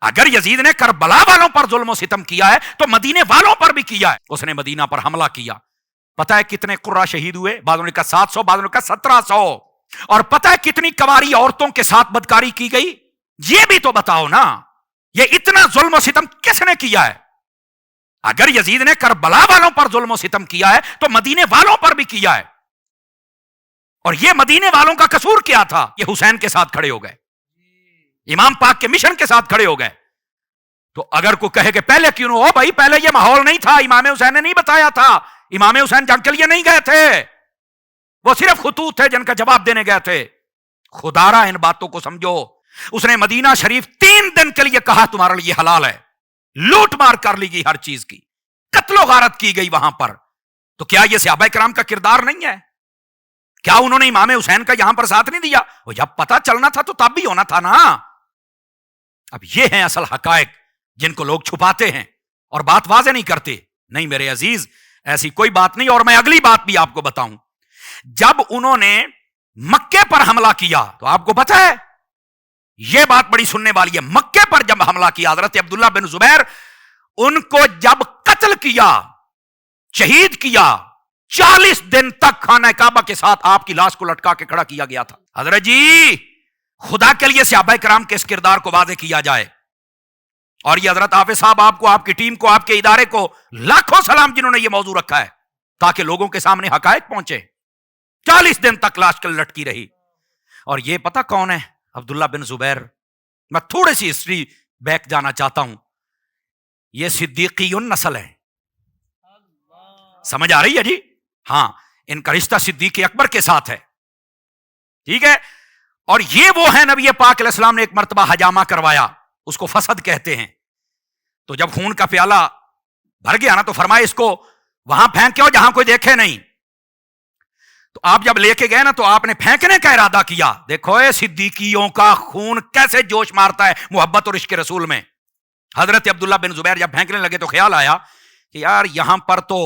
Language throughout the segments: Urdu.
اگر یزید نے کربلا والوں پر ظلم و ستم کیا ہے تو مدینے والوں پر بھی کیا ہے. اس نے مدینہ پر حملہ کیا. پتہ ہے کتنے قرہ شہید ہوئے؟ بعضوں نے کہا 700, بعضوں نے کہا 1700. اور پتہ ہے کتنی کواری عورتوں کے ساتھ بدکاری کی گئی؟ یہ بھی تو بتاؤ نا. یہ اتنا ظلم و ستم کس نے کیا ہے؟ اگر یزید نے کربلا والوں پر ظلم و ستم کیا ہے تو مدینے والوں پر بھی کیا ہے. اور یہ مدینے والوں کا قصور کیا تھا؟ یہ حسین کے ساتھ کھڑے ہو گئے, امام پاک کے مشن کے ساتھ کھڑے ہو گئے. تو اگر کوئی کہے کہ پہلے کیوں ہو بھائی, پہلے یہ ماحول نہیں تھا, امام حسین نے نہیں بتایا تھا, امام حسین جنگ کے لیے نہیں گئے تھے, وہ صرف خطوط تھے جن کا جواب دینے گئے تھے. خدارا ان باتوں کو سمجھو. اس نے مدینہ شریف 3 دن کے لیے کہا تمہارے لیے حلال ہے. لوٹ مار کر لی گئی, ہر چیز کی قتل و غارت کی گئی وہاں پر. تو کیا یہ صحابہ کرام کا کردار نہیں ہے؟ کیا انہوں نے امام حسین کا یہاں پر ساتھ نہیں دیا؟ وہ جب پتہ چلنا تھا تو تب بھی ہونا تھا نا. اب یہ ہیں اصل حقائق جن کو لوگ چھپاتے ہیں اور بات واضح نہیں کرتے. نہیں میرے عزیز, ایسی کوئی بات نہیں. اور میں اگلی بات بھی آپ کو بتاؤں, جب انہوں نے مکے پر حملہ کیا تو آپ کو پتہ ہے یہ بات بڑی سننے والی ہے, مکے پر جب حملہ کیا حضرت عبداللہ بن زبیر, ان کو جب قتل کیا, شہید کیا, 40 دن تک خانہ کعبہ کے ساتھ آپ کی لاش کو لٹکا کے کھڑا کیا گیا تھا. حضرت جی خدا کے لیے صحابہ کرام کے اس کردار کو واضح کیا جائے. اور یہ حضرت حافظ صاحب آپ کو, آپ کی ٹیم کو, آپ کے ادارے کو لاکھوں سلام جنہوں نے یہ موضوع رکھا ہے تاکہ لوگوں کے سامنے حقائق پہنچے. 40 دن تک لاش کل لٹکی رہی. اور یہ پتہ کون ہے؟ عبداللہ بن زبیر. میں تھوڑی سی ہسٹری بیک جانا چاہتا ہوں. یہ صدیقیون نسل ہے, سمجھ آ رہی ہے جی؟ ہاں, ان کا رشتہ صدیق اکبر کے ساتھ ہے, ٹھیک ہے. اور یہ وہ ہے نبی پاک علیہ السلام نے ایک مرتبہ حجامہ کروایا, اس کو فسد کہتے ہیں. تو جب خون کا پیالہ بھر گیا نا تو فرمایا اس کو وہاں پھینکو جہاں کوئی دیکھے نہیں. تو آپ جب لے کے گئے نا تو آپ نے پھینکنے کا ارادہ کیا. دیکھو اے صدیقیوں کا خون کیسے جوش مارتا ہے محبت اور عشق رسول میں. حضرت عبداللہ بن زبیر جب پھینکنے لگے تو خیال آیا کہ یار یہاں پر تو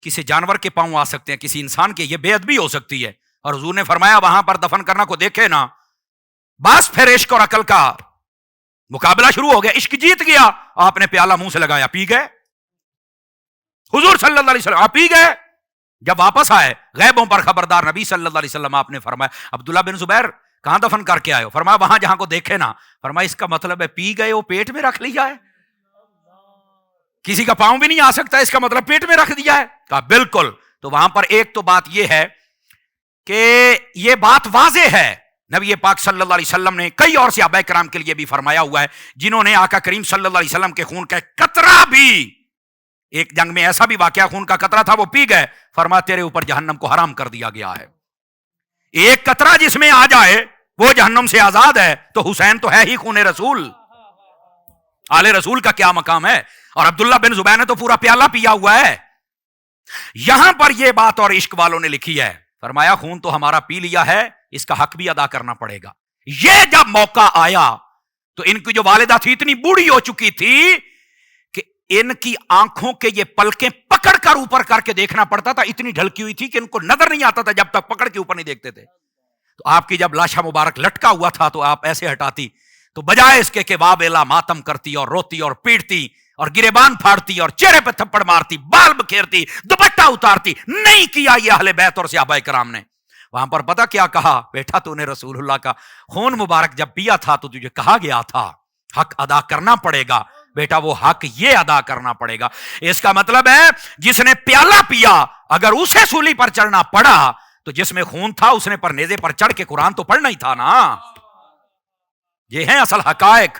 کسی جانور کے پاؤں آ سکتے ہیں, کسی انسان کے, یہ بے ادبی ہو سکتی ہے. اور حضور نے فرمایا وہاں پر دفن کرنا کو دیکھے نا. بس پھر عشق اور عقل کا مقابلہ شروع ہو گیا, عشق جیت گیا. آپ نے پیالہ منہ سے لگایا, پی گئے. حضور صلی اللہ علیہ وسلم آپ پی گئے. جب واپس آئے غیبوں پر خبردار نبی صلی اللہ علیہ وسلم, آپ نے فرمایا عبداللہ بن زبیر کہاں دفن کر کے آئے ہو؟ فرمایا وہاں جہاں کو دیکھے نا. فرمایا اس کا مطلب ہے پی گئے ہو, پیٹ میں رکھ لیا ہے. کسی کا پاؤں بھی نہیں آ سکتا, اس کا مطلب پیٹ میں رکھ دیا ہے. کہا بالکل. تو وہاں پر ایک تو بات یہ ہے کہ یہ بات واضح ہے, نبی پاک صلی اللہ علیہ وسلم نے کئی اور صحابہ کرام کے لیے بھی فرمایا ہوا ہے جنہوں نے آقا کریم صلی اللہ علیہ وسلم کے خون کا قطرہ بھی, ایک جنگ میں ایسا بھی واقعہ خون کا قطرہ تھا وہ پی گئے. فرمایا تیرے اوپر جہنم کو حرام کر دیا گیا ہے. ایک قطرہ جس میں آ جائے وہ جہنم سے آزاد ہے. تو حسین تو ہے ہی خون رسول, آل رسول کا کیا مقام ہے. اور عبداللہ بن زبیر نے تو پورا پیالہ پیا ہوا ہے. یہاں پر یہ بات اور عشق والوں نے لکھی ہے, فرمایا خون تو ہمارا پی لیا ہے, اس کا حق بھی ادا کرنا پڑے گا. یہ جب موقع آیا تو ان کی جو والدہ تھی اتنی بوڑھی ہو چکی تھی کہ ان کی آنکھوں کے یہ پلکیں پکڑ کر اوپر کر کے دیکھنا پڑتا تھا. اتنی ڈھلکی ہوئی تھی کہ ان کو نظر نہیں آتا تھا جب تک پکڑ کے اوپر نہیں دیکھتے تھے. تو آپ کی جب لاشا مبارک لٹکا ہوا تھا تو آپ ایسے ہٹاتی تو بجائے اس کے کہ واویلا ماتم کرتی اور روتی اور پیٹتی اور گریبان پھاڑتی اور چہرے پہ تھپڑ مارتی, بال بکھیرتی, دوپٹہ اتارتی, نہیں کیا یہ اہل بیت اور صحابہ کرام نے. وہاں پر پتہ کیا کہا؟ بیٹا تو نے رسول اللہ کا خون مبارک جب پیا تھا تو تجھے کہا گیا تھا حق ادا کرنا پڑے گا. بیٹا وہ حق یہ ادا کرنا پڑے گا. اس کا مطلب ہے جس نے پیالہ پیا اگر اسے سولی پر چڑھنا پڑا تو جس میں خون تھا اس نے پر نیزے پر چڑھ کے قرآن تو پڑھنا ہی تھا نا. یہ ہیں اصل حقائق.